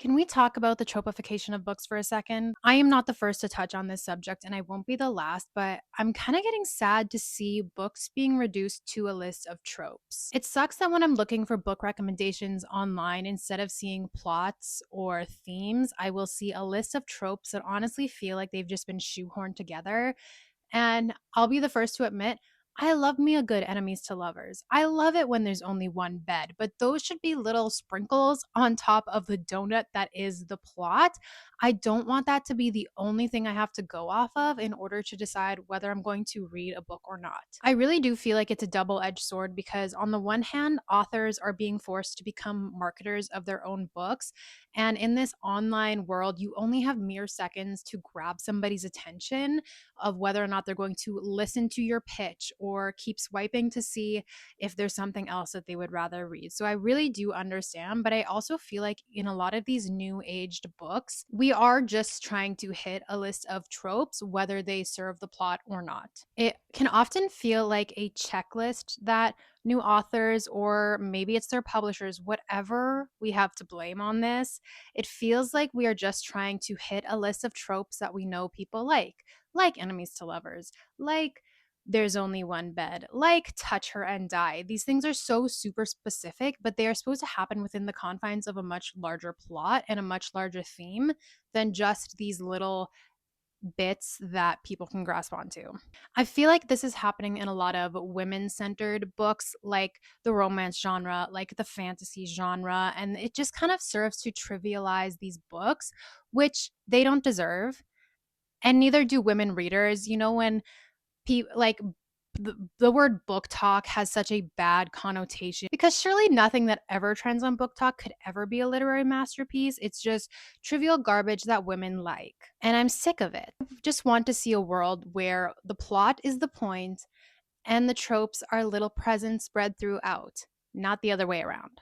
Can we talk about the tropification of books for a second? I am not the first to touch on this subject, and I won't be the last, but I'm kind of getting sad to see books being reduced to a list of tropes. It sucks that when I'm looking for book recommendations online, instead of seeing plots or themes, I will see a list of tropes that honestly feel like they've just been shoehorned together. And I'll be the first to admit, I love me a good enemies to lovers. I love it when there's only one bed, but those should be little sprinkles on top of the donut that is the plot. I don't want that to be the only thing I have to go off of in order to decide whether I'm going to read a book or not. I really do feel like it's a double edged sword because, on the one hand, authors are being forced to become marketers of their own books. And in this online world, you only have mere seconds to grab somebody's attention of whether or not they're going to listen to your pitch or keep swiping to see if there's something else that they would rather read. So I really do understand, but I also feel like in a lot of these new aged books, we are just trying to hit a list of tropes, whether they serve the plot or not. It can often feel like a checklist that new authors, or maybe it's their publishers, whatever we have to blame on this, it feels like we are just trying to hit a list of tropes that we know people like enemies to lovers, like there's only one bed, like touch her and die. These things are so super specific, but they are supposed to happen within the confines of a much larger plot and a much larger theme than just these little bits that people can grasp onto. I feel like this is happening in a lot of women centered books, like the romance genre, like the fantasy genre, and it just kind of serves to trivialize these books, which they don't deserve, and neither do women readers. You know, when like the word book talk has such a bad connotation because surely nothing that ever trends on book talk could ever be a literary masterpiece. It's just trivial garbage that women like. And I'm sick of it. I just want to see a world where the plot is the point and the tropes are little presents spread throughout, not the other way around.